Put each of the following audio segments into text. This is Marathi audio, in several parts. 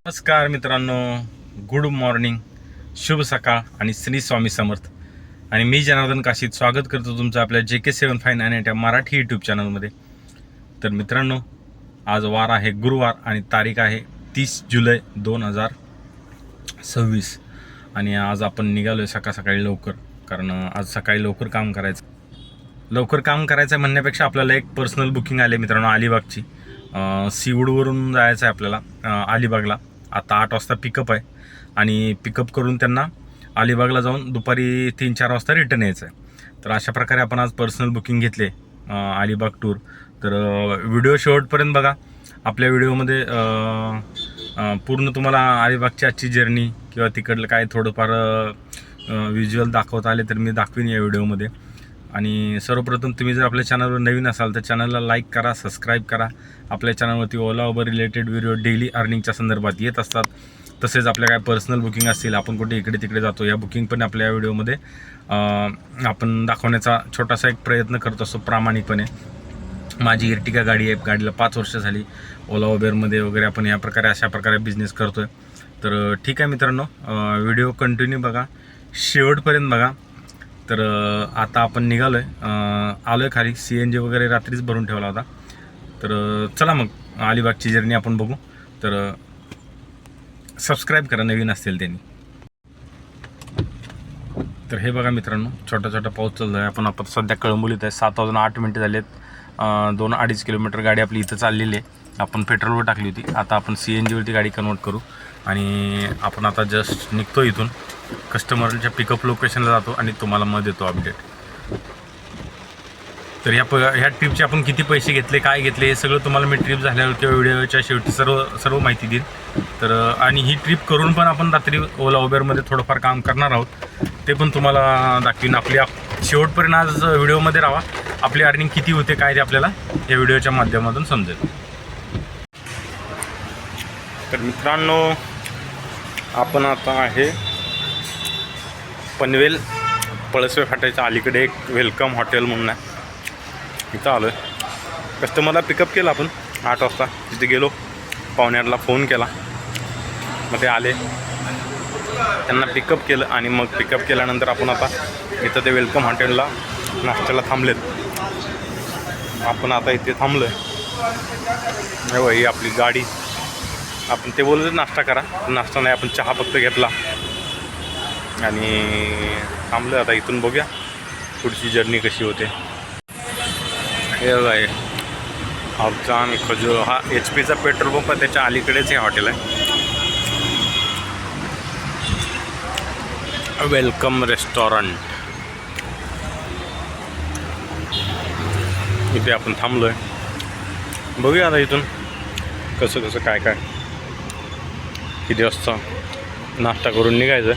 नमस्कार मित्रांनो, गुड मॉर्निंग, शुभ सकाळ आणि श्री स्वामी समर्थ. आणि मी जनार्दन काशीत स्वागत करतो तुमचं आपल्या JK75 मराठी यूट्यूब चॅनलमध्ये. तर मित्रांनो, आज वार आहे गुरुवार आणि तारीख आहे 30 जुलै 2026. आणि आज आपण निघालो आहे सकाळी लवकर, कारण आज सकाळी लवकर काम करायचं म्हणण्यापेक्षा आपल्याला एक पर्सनल बुकिंग आले मित्रांनो अलिबागची. सीवूडवरून जायचं आहे आपल्याला अलिबागला. आता 8 वाजता पिकअप आहे आणि पिकअप करून त्यांना अलिबागला जाऊन दुपारी 3-4 वाजता रिटर्न यायचं आहे. तर अशा प्रकारे आपण आज पर्सनल बुकिंग घेतले अलिबाग टूर. तर व्हिडिओ शेवटपर्यंत बघा. आपल्या व्हिडिओमध्ये पूर्ण तुम्हाला अलिबागची आजची जर्नी किंवा तिकडलं काय थोडंफार व्हिज्युअल दाखवता आले तर मी दाखवीन या व्हिडिओमध्ये. आणि सर्वप्रथम तुम्ही जर आपल्या चॅनलवर नवीन असाल तर चॅनलला लाईक करा, सबस्क्राईब करा. आपल्या चॅनलवरती ओला उबर रिलेटेड व्हिडिओ डेली अर्निंगच्या संदर्भात येत असतात. तसेच आपल्या काय पर्सनल बुकिंग असतील, आपण कुठे इकडे तिकडे जातो, या बुकिंग पण आपल्या या व्हिडिओमध्ये आपण दाखवण्याचा छोटासा एक प्रयत्न करत असतो प्रामाणिकपणे. माझी इर्टिगा गाडी आहे, गाडीला 5 वर्ष झाली. ओला उबेरमध्ये वगैरे आपण अशा प्रकारे बिझनेस करतो आहे. तर ठीक आहे मित्रांनो, व्हिडिओ कंटिन्यू बघा, शेवटपर्यंत बघा. तर आता आपण निघालो आहे, आलो आहे खाली. CNG वगैरे रात्रीच भरून ठेवला होता. तर चला मग अलिबागची जर्नी आपण बघू. तर सबस्क्राईब करा नवीन असतील त्यांनी. तर हे बघा मित्रांनो, छोटा पाऊस चालला आहे. आपण सध्या कळंबोलीत आहे. 7 वाजून 8 मिनटं झालेत. 2-2.5 किलोमीटर गाडी आपली इथं चाललेली आहे. आपण पेट्रोलवर टाकली होती, आता आपण CNGवरती गाडी कन्वर्ट करू. आणि आपण आता जस्ट निघतो इथून, कस्टमरच्या पिकअप लोकेशनला जातो आणि तुम्हाला मग देतो अपडेट. तर ह्या ट्रिपचे आपण किती पैसे घेतले, काय घेतले, हे सगळं तुम्हाला मी ट्रिप झाल्यावर किंवा व्हिडिओच्या शेवटी सर्व माहिती देईन. तर आणि ही ट्रिप करून पण आपण रात्री ओला उबेरमध्ये थोडंफार काम करणार आहोत, ते पण तुम्हाला दाखवीन. आपल्या शेवटपर्यंत आज व्हिडिओमध्ये राहा. आपली अर्निंग किती होते काय ते आपल्याला या व्हिडिओच्या माध्यमातून समजेल. तर मित्रांनो, आपण आता आहे पनवेल पळसवे फाट्याच्या अलीकडे एक वेलकम हॉटेल म्हणून आहे, इथं आलो आहे. कस्टमरला पिकअप केलं आपण 8 वाजता. तिथे गेलो, पाहुण्याला फोन केला, मग ते आले. त्यांना पिकअप केलं आणि मग पिकअप केल्यानंतर आपण आता इथं ते वेलकम हॉटेलला नाश्त्याला थांबलेत. आपण आता इथे थांबलो आहे. ही आपली गाडी. आपण ते बोलले नाश्ता करा, नाश्ता नाही, आपण चहा फक्त घेतला आणि थांबलो. आता इथून बघूया पुढची जर्नी कशी होते. हे आहे अफजान खजूर, हा HP चा पेट्रोल पंप आहे, त्याच्या अलीकडेच हे हॉटेल आहे. वेलकम रेस्टॉरंट, इथे आपण थांबलो आहे. बघूया आता इथून कसं काय किती वाजता नाश्ता करून निघायचं.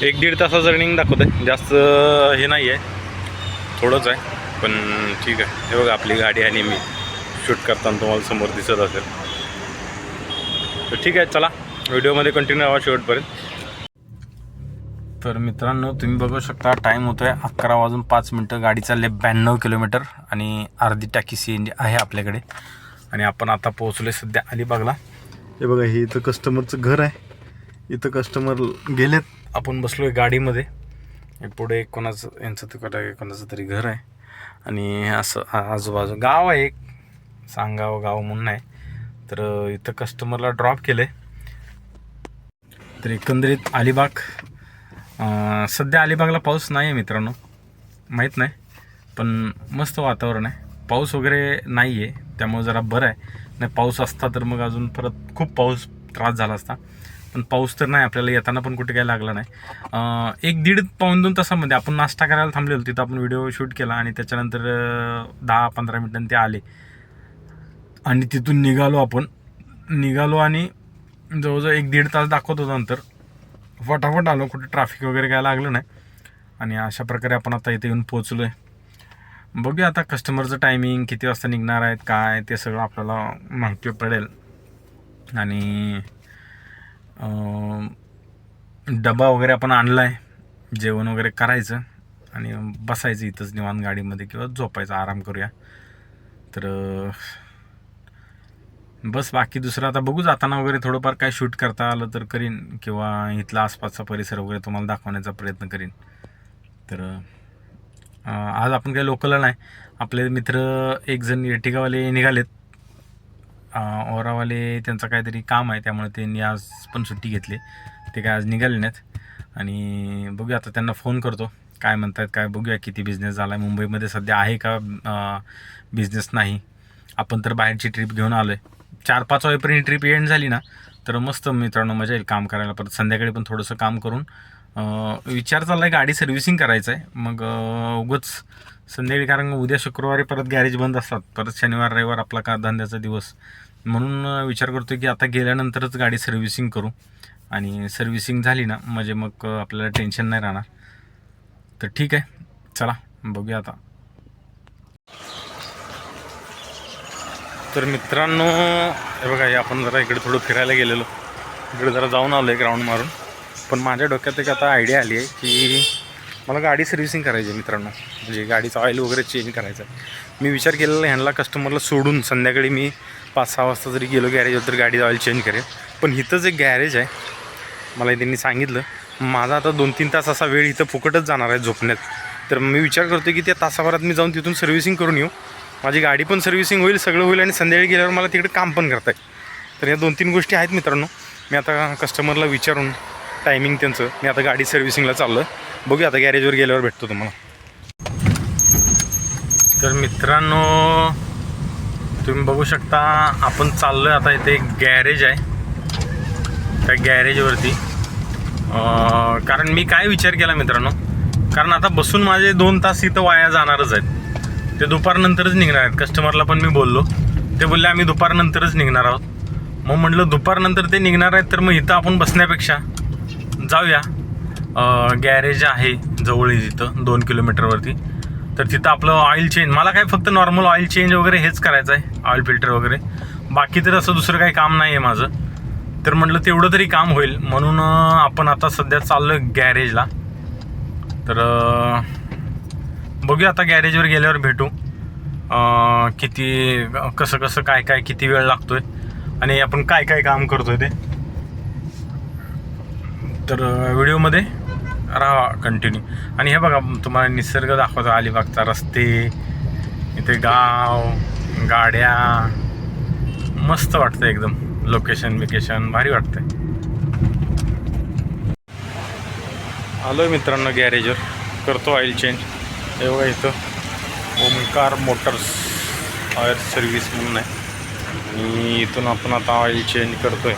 1-1.5 तासाचं रनिंग दाखवत आहे, जास्त हे नाही आहे, थोडंच आहे, पण ठीक आहे. हे बघा आपली गाडी आणि मी शूट करताना तुम्हाला समोर दिसत असेल. तर ठीक आहे, चला व्हिडिओमध्ये कंटिन्यू राहा शेवटपर्यंत. तर मित्रांनो, तुम्ही बघू शकता टाईम होतो आहे 11:05. गाडी चालली 92 किलोमीटर आणि अर्धी टाकी CNG आहे आपल्याकडे. आणि आपण आता पोहोचलो आहे सध्या अलिबागला. हे बघा, हे इथं कस्टमरचं घर आहे. इथं कस्टमर गेलेत, आपण बसलो आहे गाडीमध्ये. पुढे कोणाचं तरी घर आहे आणि असं आजूबाजू गाव आहे, एक सांगाव गाव म्हणून आहे. तर इथं कस्टमरला ड्रॉप केलं आहे. तर एकंदरीत अलिबाग, सध्या अलिबागला पाऊस नाही आहे मित्रांनो, माहीत नाही, पण मस्त वातावरण आहे. पाऊस वगैरे नाही आहे, त्यामुळे जरा बरं आहे. नाही पाऊस असता तर मग अजून परत खूप त्रास झाला असता. पण पाऊस तर नाही, आपल्याला येताना पण कुठे काय लागला नाही. 1-1.5-2 तासामध्ये आपण नाश्ता करायला थांबलेलो, तिथं आपण व्हिडिओ शूट केला आणि त्याच्यानंतर 10-15 मिनिटांनी ते आले आणि तिथून निघालो आणि जवळजवळ 1-1.5 तास दाखवत होता नंतर. फटाफट आलो, कुठे ट्रॅफिक वगैरे काय लागलं नाही. आणि अशा प्रकारे आपण आता इथे येऊन पोचलो आहे. बघूया आता कस्टमरचं टायमिंग, किती वाजता निघणार आहेत काय, ते सगळं आपल्याला माहिती पडेल. आणि डबा वगैरे आपण आणला आहे, जेवण वगैरे करायचं आणि बसायचं इथंच निवांत गाडीमध्ये किंवा झोपायचं, आराम करूया. तर बस बाकी दुसरं आता बघू, जाताना वगैरे थोडंफार काय शूट करता आलं तर करीन, किंवा इथला आसपासचा परिसर वगैरे तुम्हाला दाखवण्याचा प्रयत्न करीन. तर आज आपण काही लोकलला नाही, आपले मित्र एक जण एर्टिगावाले निघालेत, ओरावाले त्यांचं काहीतरी काम आहे, त्यामुळे त्यांनी आज पण सुट्टी घेतली, ते काय आज निघाले नाहीत. आणि बघूया आता त्यांना फोन करतो, काय म्हणतात काय, बघूया किती बिझनेस झाला आहे मुंबईमध्ये सध्या, आहे का बिझनेस नाही. आपण तर बाहेरची ट्रिप घेऊन आलो आहे, 4-5 वाजेपर्यंत ट्रिप एंड झाली ना तर मस्त मित्रांनो मजा येईल काम करायला. परत संध्याकाळी पण थोडंसं काम करून विचार चालला आहे गाडी सर्व्हिसिंग करायचं आहे, मग उगाच संध्याकाळी, कारण उद्या शुक्रवारी परत गॅरेज बंद असतात, परत शनिवार रविवार आपला का धंद्याचा दिवस, म्हणून विचार करतो की आता गेल्यानंतरच गाडी सर्व्हिसिंग करू. आणि सर्व्हिसिंग झाली ना म्हणजे मग आपल्याला टेन्शन नाही राहणार. तर ठीक आहे, चला बघूया आता. तर मित्रांनो हे बघा, हे आपण जरा इकडे थोडं फिरायला गेलेलो, इकडे जरा जाऊन आलो आहे ग्राउंड मारून. पण माझ्या डोक्यात एक आता आयडिया आली आहे की मला गाडी सर्व्हिसिंग करायची आहे मित्रांनो, म्हणजे गाडीचं ऑइल वगैरे चेंज करायचं आहे. मी विचार केलेला ह्यांना कस्टमरला सोडून संध्याकाळी मी 5-6 वाजता जरी गेलो गॅरेजवर तर गाडीचं ऑइल चेंज करेल. पण इथंच एक गॅरेज आहे, मला त्यांनी सांगितलं, माझा आता 2-3 तास असा वेळ इथं फुकटच जाणार आहे झोपण्यात. तर मी विचार करतो की त्या तासाभरात मी जाऊन तिथून सर्व्हिसिंग करून येऊ, माझी गाडी पण सर्व्हिसिंग होईल, सगळं होईल, आणि संध्याकाळी गेल्यावर मला तिकडे काम पण करता येईल. तर या 2-3 गोष्टी आहेत मित्रांनो. मी आता कस्टमरला विचारून टायमिंग त्यांचं, मी आता गाडी सर्व्हिसिंगला चाललो आहे, बघूया आता गॅरेजवर गेल्यावर भेटतो तुम्हाला. तर मित्रांनो तुम्ही बघू शकता आपण चाललो आहे आता, इथे एक गॅरेज आहे, त्या गॅरेजवरती. कारण मी काय विचार केला मित्रांनो, कारण आता बसून माझे 2 तास इथं वाया जाणारच आहेत, ते दुपारनंतरच निघणार आहेत. कस्टमरला पण मी बोललो, ते बोलले आम्ही दुपारनंतरच निघणार आहोत. मग म्हटलं दुपारनंतर ते निघणार आहेत तर मग इथं आपण बसण्यापेक्षा जाऊया, गॅरेज आहे जवळ तिथं 2 किलोमीटरवरती. तर तिथं आपलं ऑइल चेंज, मला काय फक्त नॉर्मल ऑइल चेंज वगैरे हेच करायचं आहे, ऑइल फिल्टर वगैरे, बाकी तर असं दुसरं काही काम नाही आहे माझं. तर म्हटलं तेवढं तरी काम होईल, म्हणून आपण आता सध्या चाललो आहे गॅरेजला. तर बघूया आता गॅरेजवर गेल्यावर भेटू, किती कसं कसं काय काय किती वेळ लागतो आहे आणि आपण काय काय काम करतो आहे ते. तर व्हिडिओमध्ये राहा कंटिन्यू. आणि हे बघा तुम्हाला निसर्ग दाखवतो, अलिबागचा रस्ते, इथे गाव, गाड्या, मस्त वाटतं एकदम, लोकेशन बिकेशन भारी वाटतंय. आलो आहे मित्रांनो गॅरेजवर, करतो ऑइल चेंज. हे बघा इथं ओमकार मोटर्स ऑइल सर्व्हिस म्हणून आहे, आणि इथून आपण आता ऑइल चेंज करतो आहे.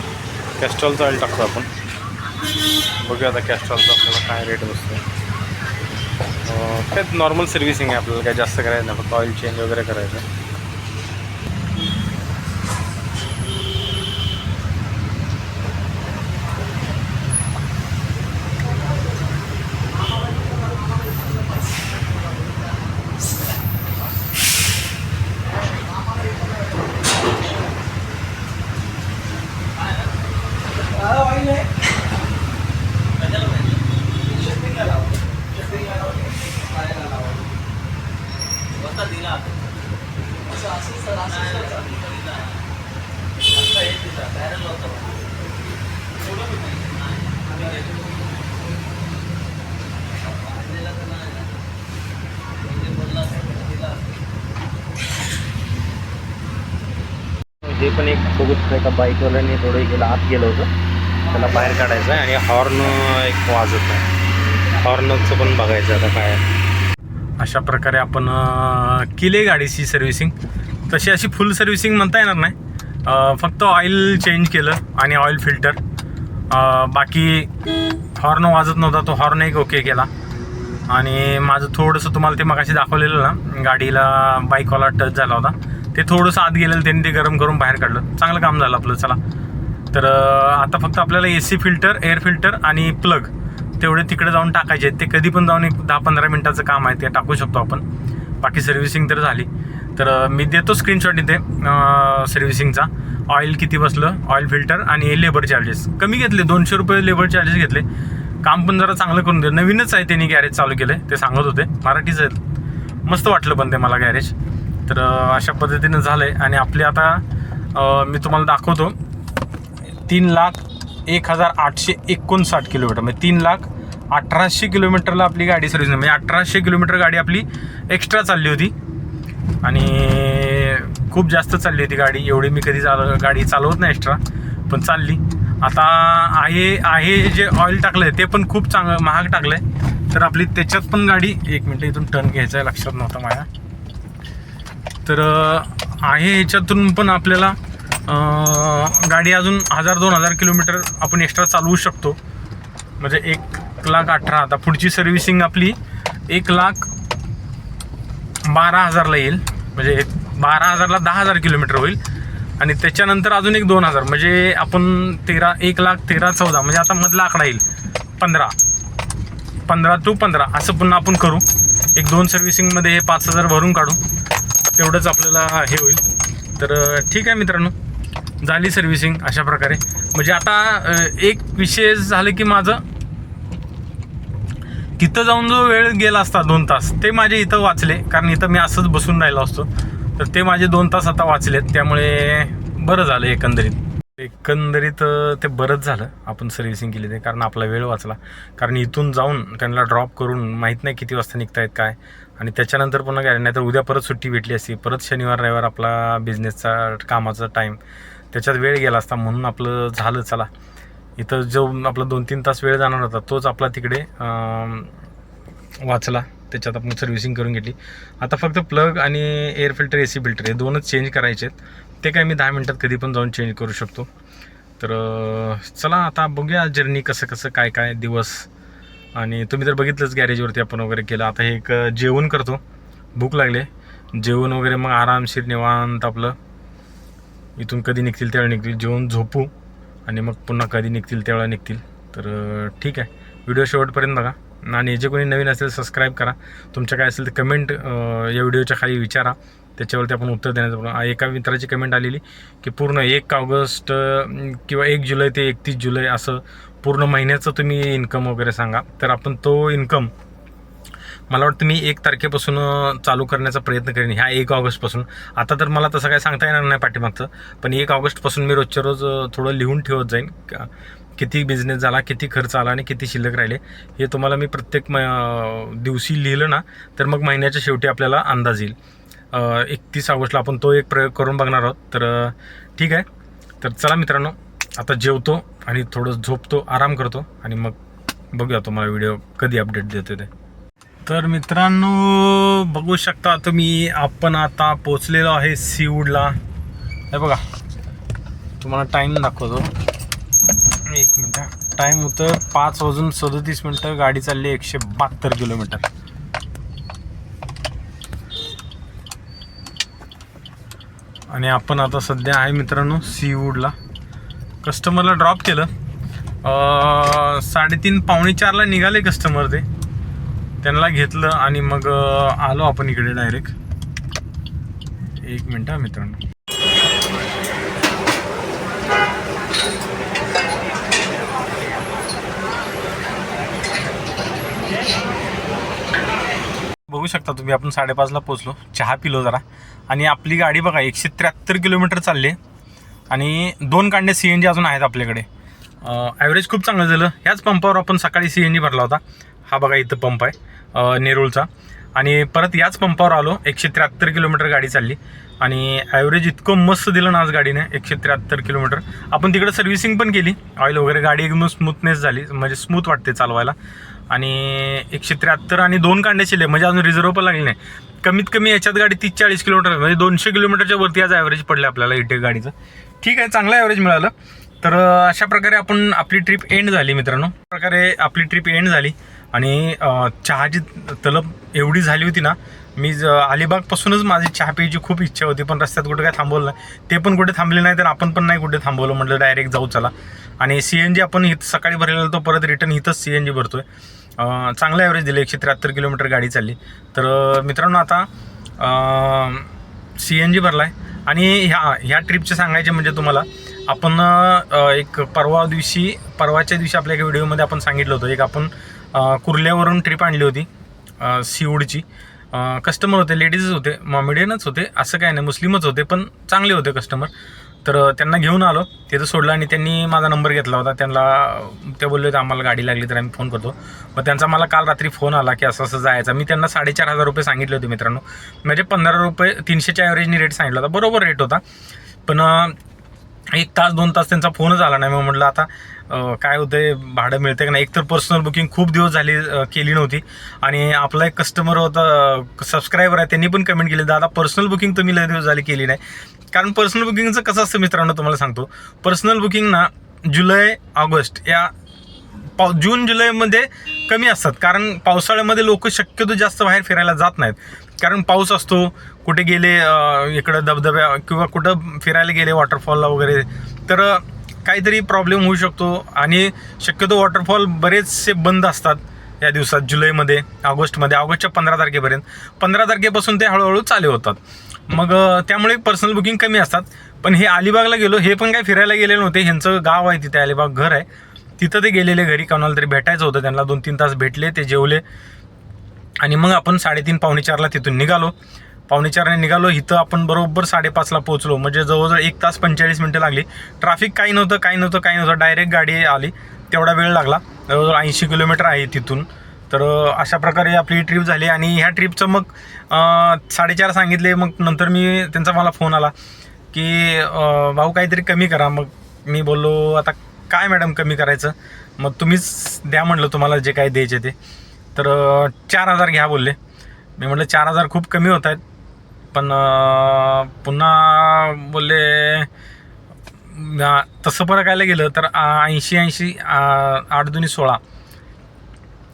कॅस्ट्रॉलचं ऑइल टाकतो आपण, बघूया आता कॅस्ट्रॉलचा आपल्याला काय रेट बसतो. काय नॉर्मल सर्व्हिसिंग आहे, आपल्याला काय जास्त करायचं नाही, फक्त ऑइल चेंज वगैरे करायचं आहे. जे पण एक बघू एका बाईकवाल्याने थोडं गेलं आत गेलं होतं, त्याला बाहेर काढायचं आहे, आणि हॉर्न एक वाजत आहे, हॉर्नचं पण बघायचं आता काय. अशा प्रकारे आपण केली गाडीची सर्व्हिसिंग. तशी अशी फुल सर्व्हिसिंग म्हणता येणार नाही, फक्त ऑइल चेंज केलं आणि ऑइल फिल्टर, बाकी हॉर्न वाजत नव्हता, तो हॉर्न एक ओके केला. आणि माझं थोडंसं तुम्हाला ते मगाशी दाखवलेलं ना, गाडीला बाईकवाला टच झाला होता, ते थोडंसं आत गेलेलं, त्यांनी ते गरम करून बाहेर काढलं, चांगलं काम झालं आपलं. चला तर आता फक्त आपल्याला AC फिल्टर, एअर फिल्टर आणि प्लग तेवढे तिकडे जाऊन टाकायचे आहेत. ते कधी पण जाऊन एक 10-15 मिनटाचं काम आहे, ते टाकू शकतो आपण. बाकी सर्व्हिसिंग तर झाली. तर मी देतो स्क्रीनशॉट इथे सर्व्हिसिंगचा, ऑइल किती बसलं, ऑइल फिल्टर आणि लेबर चार्जेस कमी घेतले, 200 रुपये लेबर चार्जेस घेतले. काम पण जरा चांगलं करून दे, नवीनच आहे, त्यांनी गॅरेज चालू केलं आहे, ते सांगत होते, मराठीच आहेत, मस्त वाटलं पण ते मला गॅरेज. तर अशा पद्धतीनं झालं आहे. आणि आपले आता मी तुम्हाला दाखवतो. 3,01,859 किलोमीटर, म्हणजे 3,18,000 किलोमीटरला आपली गाडी सर्व्हिस, म्हणजे 1,800 किलोमीटर गाडी आपली एक्स्ट्रा चालली होती. आणि खूप जास्त चालली होती गाडी. एवढी मी कधी गाडी चालवत नाही एक्स्ट्रा, पण चालली. आता आहे जे ऑइल टाकलं आहे ते पण खूप चांगलं महाग टाकलं आहे. तर आपली त्याच्यात पण गाडी, एक मिनटं इथून टर्न घ्यायचा आहे, लक्षात नव्हता माझ्या. तर आहे ह्याच्यातून पण आपल्याला गाडी अजून 1,000-2,000 किलोमीटर आपण एक्स्ट्रा चालवू शकतो. म्हणजे 1,18,000. आता पुढची सर्व्हिसिंग आपली 1,12,000ला येईल. म्हणजे 12,000ला 10,000 किलोमीटर होईल. आणि त्याच्यानंतर अजून एक 2,000, म्हणजे आपण 1,13,14 म्हणजे आता मधला आकडा येईल 15 to 15 असं पुन्हा आपण करू. 1-2 सर्व्हिसिंगमध्ये हे 5,000 भरून काढू, तेवढंच आपल्याला हे होईल. तर ठीक आहे मित्रांनो, झाली सर्व्हिसिंग अशा प्रकारे. म्हणजे आता एक विशेष झालं की माझं तिथं जाऊन जो वेळ गेला असता 2 तास, ते माझे इथं वाचले. कारण इथं मी असंच बसून राहिलो असतो, तर ते माझे 2 तास आता वाचलेत. त्यामुळे बरं झालं एकंदरीत ते बरंच झालं आपण सर्व्हिसिंग केली ते, कारण आपला वेळ वाचला. कारण इथून जाऊन त्यांना ड्रॉप करून माहीत नाही किती वाजता निघतायत काय, आणि त्याच्यानंतर पुन्हा गाडी, नाही तर उद्या परत सुट्टी भेटली असती, परत शनिवार रविवार आपला बिझनेसचा कामाचा टाईम, त्याच्यात वेळ गेला असता. म्हणून आपलं झालं, चला इथं जो आपला 2-3 तास वेळ जाणार होता तोच आपला तिकडे वाचला. त्याच्यात आपण सर्व्हिसिंग करून घेतली. आता फक्त प्लग आणि एअर फिल्टर, AC फिल्टर हे 2च चेंज करायचे आहेत. ते काय मी 10 मिनटात कधी पण जाऊन चेंज करू शकतो. तर चला आता बघूया जर्नी कसं काय दिवस. आणि तुम्ही तर बघितलंच गॅरेजवरती आपण वगैरे केलं. आता हे एक जेवण करतो, भूक लागले. जेवण वगैरे मग आरामशीर निवांत आपलं इथून कधी निघतील त्यावेळेला निघतील, जेवण झोपू, आणि मग पुन्हा कधी निघतील त्यावेळेला निघतील. तर ठीक आहे, व्हिडिओ शेवटपर्यंत बघा. आणि जे कोणी नवीन असेल सबस्क्राईब करा. तुमच्या काय असेल तर कमेंट या व्हिडिओच्या खाली विचारा, त्याच्यावरती आपण उत्तर देण्याचं. एका मित्राची कमेंट आलेली की पूर्ण 1 ऑगस्ट किंवा 1 जुलै ते 31 जुलै असं पूर्ण महिन्याचं तुम्ही इन्कम वगैरे सांगा. तर आपण तो इन्कम, मला वाटतं मी 1 तारखेपासून चालू करण्याचा प्रयत्न करेन, ह्या 1 ऑगस्टपासून. आता तर मला तसं काय सांगता येणार नाही पाठीमागचं, पण 1 ऑगस्टपासून मी रोजच्या रोज थोडं लिहून ठेवत जाईन. किती बिझनेस झाला, किती खर्च आला आणि किती शिल्लक राहिले, हे तुम्हाला मी प्रत्येक दिवशी लिहिलं ना, तर मग महिन्याच्या शेवटी आपल्याला अंदाज येईल. 31 ऑगस्टला आपण तो एक प्रयोग करून बघणार आहोत. तर ठीक आहे, तर चला मित्रांनो, आता जेवतो आणि थोडं झोपतो, आराम करतो, आणि मग बघूया तुम्हाला व्हिडिओ कधी अपडेट देतो ते. तर मित्रांनो बघू शकता तुम्ही, आपण आता पोचलेलो आहे सीवूडला. हे बघा, तुम्हाला टाईम दाखवतो, 1 मिनटं. टाईम होतं 5:37, गाडी चालली 172 किलोमीटर. आणि आपण आता सध्या आहे मित्रांनो सीवूडला. कस्टमरला ड्रॉप केलं, 3:30-4:45ला निघाले कस्टमर. ते त्यांना घेतलं आणि मग आलो आपण इकडे डायरेक्ट. 1 मिनटं मित्रांनो. बघू शकता तुम्ही, आपण 5:30ला पोचलो, चहा पिलो जरा, आणि आपली गाडी बघा 173 किलोमीटर चालली. आणि 2 कांडे CNG अजून आहेत आपल्याकडे. ॲव्हरेज खूप चांगलं झालं. ह्याच पंपावर आपण सकाळी CNG भरला होता. हा बघा इथं पंप आहे नेरूळचा. आणि परत याच पंपावर आलो, 173 किलोमीटर गाडी चालली. आणि ॲव्हरेज इतकं मस्त दिलं ना आज गाडीने, 173 किलोमीटर. आपण तिकडे सर्व्हिसिंग पण केली, ऑइल वगैरे, गाडी एकदम स्मूथनेस झाली, म्हणजे स्मूथ वाटते चालवायला. आणि 173 आणि 2 कांडे शिले, म्हणजे अजून रिझर्व पण लागली नाही. कमीत कमी याच्यात गाडी 30-40 किलोमीटर, म्हणजे 200 किलोमीटरच्या वरती आज ॲव्हरेज पडले आपल्याला इथे गाडीचं. ठीक आहे, चांगलं ॲव्हरेज मिळालं. तर अशा प्रकारे आपण आपली ट्रिप एंड झाली मित्रांनो. प्रकारे आपली ट्रिप एंड झाली. आणि चहाची तलब एवढी झाली होती ना, मी अलिबागपासूनच माझी चहा प्यायची खूप इच्छा होती, पण रस्त्यात कुठे काय थांबवलं नाही. ते पण कुठे थांबले नाही, तर आपण पण नाही कुठे थांबवलं. म्हटलं डायरेक्ट जाऊ चला. आणि CNG आपण इथं सकाळी भरलेला होतो, परत रिटर्न इथंच CNG भरतोय. चांगलं ॲव्हरेज दिलं, 173 किलोमीटर गाडी चालली. तर मित्रांनो आता CNG भरला आहे. आणि ह्या ट्रिपचे सांगायचे म्हणजे तुम्हाला, आपण एक परवाच्या दिवशी आपल्या एका व्हिडिओमध्ये आपण सांगितलं होतं, एक आपण कुर्ल्यावरून ट्रिप आणली होती सीवूडची. कस्टमर होते, लेडीजच होते, मॉमेडियनच होते, असं काय नाही, मुस्लिमच होते, पण चांगले होते कस्टमर. तर त्यांना घेऊन आलो, तिथं सोडलं आणि त्यांनी माझा नंबर घेतला होता. त्यांना ते बोलले होते आम्हाला गाडी लागली तर आम्ही फोन करतो. मग त्यांचा मला काल रात्री फोन आला की असं असं जायचं. मी त्यांना 4,500 रुपये सांगितले होते मित्रांनो, म्हणजे 15 रुपये 300च्या ॲव्हरेजनी रेट सांगितला होता, बरोबर रेट होता. पण 1 तास 2 तास त्यांचा फोनच आला नाही. मग म्हटलं आता काय होतंय, भाडं मिळतं का नाही. एकतर पर्सनल बुकिंग खूप दिवस झाली केली नव्हती. आणि आपला एक कस्टमर होता, सबस्क्रायबर आहे, त्यांनी पण कमेंट केली, दादा पर्सनल बुकिंग तुम्ही लय दिवस झाली केली नाही. कारण पर्सनल बुकिंगचं कसं असतं मित्रांनो, तुम्हाला सांगतो. पर्सनल बुकिंग ना जुलै ऑगस्ट या जून जुलैमध्ये कमी असतात, कारण पावसाळ्यामध्ये लोक शक्यतो जास्त बाहेर फिरायला जात नाहीत. कारण पाऊस असतो, कुठे गेले इकडं धबधब्या किंवा कुठं फिरायला गेले वॉटरफॉलला वगैरे, तर काहीतरी प्रॉब्लेम होऊ शकतो. आणि शक्यतो वॉटरफॉल बरेचसे बंद असतात या दिवसात, जुलैमध्ये, ऑगस्टच्या 15 तारखेपर्यंत. 15 तारखेपासून ते हळूहळू चालू होतात. मग त्यामुळे पर्सनल बुकिंग कमी असतात. पण हे अलिबागला गेलो, हे पण काय फिरायला गेले नव्हते, ह्यांचं गाव आहे तिथे, अलिबाग घर आहे तिथं ते गेलेले. घरी कोणाला तरी भेटायचं होतं त्यांना, 2-3 तास भेटले, ते जेवले आणि मग आपण 3:30 पावणे 4ला तिथून निघालो. 4:45 निघालो. इथं आपण बरोबर 5:30ला पोहोचलो, म्हणजे जवळजवळ 1 तास 45 मिनटं लागली. ट्रॅफिक काही नव्हतं, डायरेक्ट गाडी आली, तेवढा वेळ लागला. जवळजवळ 80 किलोमीटर आहे तिथून. तर अशा प्रकारे आपली ट्रिप झाली. आणि ह्या ट्रिपचं मग 4:30 सांगितले. मग नंतर त्यांचा मला फोन आला की भाऊ काहीतरी कमी करा. मग मी बोललो आता काय मॅडम कमी करायचं, मग तुम्हीच द्या म्हटलं तुम्हाला जे काही द्यायचे ते. तर 4,000 घ्या बोलले. मी म्हटलं 4,000 खूप कमी होत आहेत. पण पुन्हा बोलले तसं बघायला गेलं तर 80 8 दुनी 16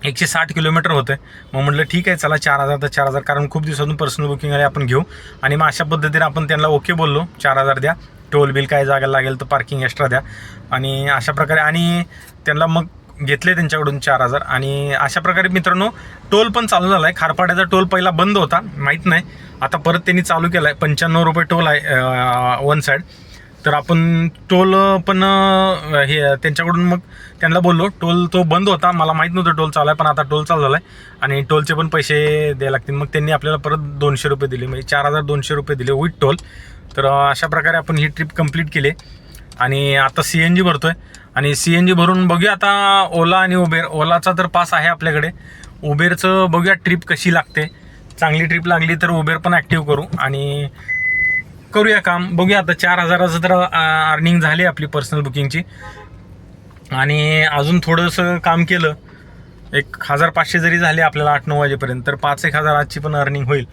160 किलोमीटर होते. मग म्हटलं ठीक आहे चला 4,000 तर 4,000, कारण खूप दिवसातून पर्सनल बुकिंग आले आपण घेऊ. आणि मग अशा पद्धतीने आपण त्यांना ओके बोललो, 4,000 द्या, टोल बिल काय जागा लागेल तर पार्किंग एक्स्ट्रा द्या. आणि अशा प्रकारे आणि त्यांना मग घेतले त्यांच्याकडून 4,000. आणि अशा प्रकारे मित्रांनो टोल पण चालू झाला आहे. खारपाड्याचा टोल पहिला बंद होता, माहीत नाही, आता परत त्यांनी चालू केला आहे. 95 रुपये टोल आहे वन साईड. तर आपण टोल पण हे त्यांच्याकडून मग त्यांना बोललो, टोल तो बंद होता, मला माहीत नव्हतं टोल चालू आहे, पण आता टोल चालू झाला आहे आणि टोलचे पण पैसे द्यायला लागतील. मग त्यांनी आपल्याला परत 200 रुपये दिले, म्हणजे 4,200 रुपये दिले विथ टोल. तर अशा प्रकारे आपण ही ट्रिप कंप्लीट केली. आणि आता CNG भरतोय आणि CNG भरून बघूया आता ओला आणि उबेर. ओलाचा तर पास आहे आपल्याकडे, उबेरचं बघूया ट्रिप कशी लागते. चांगली ट्रिप लागली तर उबेर पण ॲक्टिव्ह करू आणि करूया काम. बघूया आता 4,000चं तर अर्निंग झाली आपली पर्सनल बुकिंगची. आणि अजून थोडंसं काम केलं, 1,500 जरी झाले आपल्याला 8-9 वाजेपर्यंत, तर 5-1,000 आजची पण अर्निंग होईल.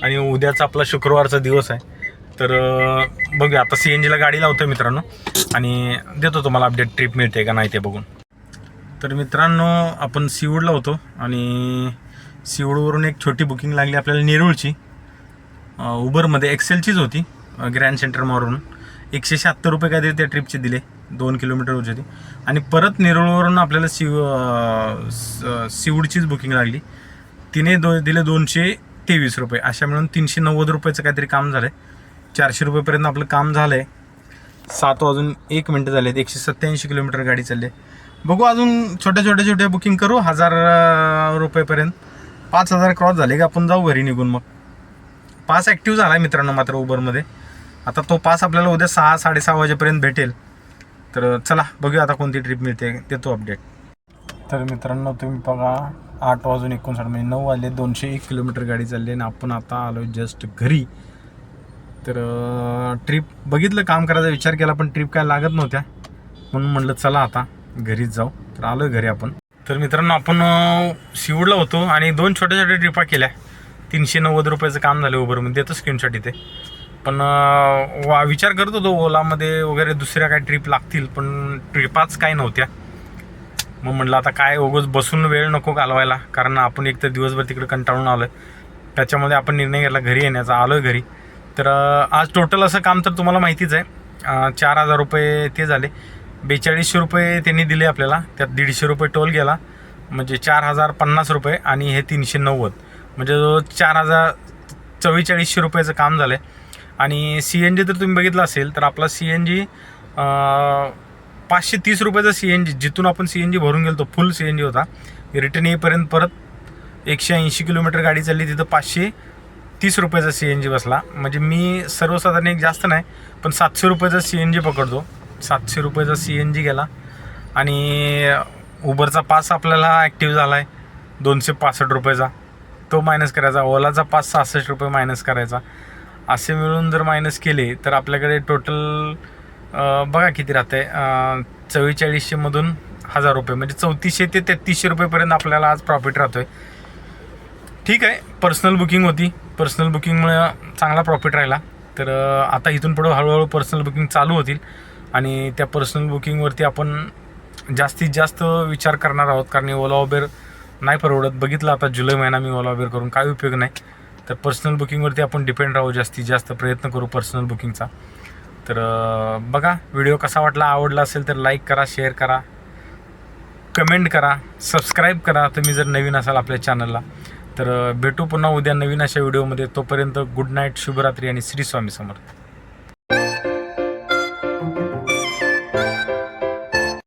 आणि उद्याचा आपला शुक्रवारचा दिवस आहे. तर बघूया आता CNGला गाडी लावतो मित्रांनो आणि देतो तुम्हाला अपडेट, ट्रिप मिळते का नाही ते बघून. तर मित्रांनो आपण सीवूडला होतो आणि सीवूडवरून एक छोटी बुकिंग लागली आपल्याला नेरूळची. उबरमध्ये एक्सेलचीच होती, ग्रँड सेंटर मॉलवरून. 176 रुपये काहीतरी त्या ट्रिपचे दिले, 2 किलोमीटर होती. आणि परत नेरूळवरून आपल्याला सीवूडचीच बुकिंग लागली, तिने दिले 223 रुपये. अशा मिळून 390 रुपयाचं काहीतरी काम झालं आहे. 400 रुपयेपर्यंत आपलं काम झालं आहे. 7 वाजून 1 मिनटं झाले, 187 किलोमीटर गाडी चालली आहे. बघू अजून छोट्या बुकिंग करू 1,000 रुपयेपर्यंत. 5,000 क्रॉस झाले का आपण जाऊ घरी निघून. मग पास ॲक्टिव्ह झाला आहे मित्रांनो मात्र उबरमध्ये. आता तो पास आपल्याला उद्या 6-6:30 वाजेपर्यंत भेटेल. तर चला बघूया आता कोणती ट्रिप मिळते, देतो अपडेट. तर मित्रांनो तुम्ही बघा 8 वाजून 59 म्हणजे 9 वाजले, 201 किलोमीटर गाडी चालली आणि आपण आता आलो जस्ट घरी. तर ट्रिप बघितलं, काम करायचा विचार केला पण ट्रिप काय लागत नव्हत्या, म्हणून म्हटलं चला आता घरीच जाऊ. तर आलो आहे घरी आपण. तर मित्रांनो आपण सीवूडला होतो आणि 2 छोट्या ट्रिपा केल्या. 390 रुपयाचं काम झालं उबरमध्ये, देतो स्क्रीनशॉट इथे. पण विचार करत होतो ओलामध्ये वगैरे दुसऱ्या काय ट्रिप लागतील, पण ट्रिपाच काय नव्हत्या. मग म्हटलं आता काय उगाच बसून वेळ नको घालवायला, कारण आपण एक तर दिवसभर तिकडे कंटाळून आलो आहे. त्याच्यामध्ये आपण निर्णय घेतला घरी येण्याचा, आलो आहे घरी. तर आज टोटल असं काम तर तुम्हाला माहितीच आहे, 4,000 रुपये ते झाले. 4200 रुपये त्यांनी दिले आपल्याला, त्यात 150 रुपये टोल गेला, म्हणजे 4,050 रुपये. आणि हे 390 म्हणजे 4,044 रुपयाचं काम झालं आहे. आणि CNG तर तुम्ही बघितलं असेल तर आपला CNG 530 रुपयाचा CNG, जिथून आपण CNG भरून गेलो फुल CNG होता. रिटर्न येईपर्यंत परत 180 किलोमीटर गाडी चालली, तिथं 30 रुपयाचा CNG बसला. म्हणजे मी सर्वसाधारण एक जास्त नाही पण 700 रुपयाचा CNG पकडतो. 700 रुपयाचा CNG गेला आणि उबरचा पास आपल्याला ॲक्टिव्ह झाला आहे 265 रुपयाचा, तो मायनस करायचा. ओलाचा पास 66 रुपये मायनस करायचा. असे मिळून जर मायनस केले तर आपल्याकडे टोटल बघा किती राहते, 4400मधून 1000 रुपये म्हणजे 3400 ते 3300 रुपयेपर्यंत आपल्याला आज प्रॉफिट राहतो आहे. ठीक आहे, पर्सनल बुकिंग होती, पर्सनल बुकिंगमुळे चांगला प्रॉफिट राहिला. तर आता इथून पुढं हळूहळू पर्सनल बुकिंग चालू होतील आणि त्या पर्सनल बुकिंगवरती आपण जास्तीत जास्त विचार करणार आहोत. कारण ओला उबेर नाही परवडत. बघितलं आता जुलै महिना मी ओला उबेर करून काय उपयोग नाही. तर पर्सनल बुकिंगवरती आपण डिपेंड राहू, जास्तीत जास्त प्रयत्न करू पर्सनल बुकिंगचा. तर बघा व्हिडिओ कसा वाटला, आवडला असेल तर लाईक करा, शेअर करा, कमेंट करा, सबस्क्राईब करा तुम्ही जर नवीन असाल आपल्या चॅनलला. तर भेटू पुन्हा उद्या नवीन अशा व्हिडिओमध्ये. तोपर्यंत गुड नाईट, शुभरात्री आणि श्री स्वामी समर्थ.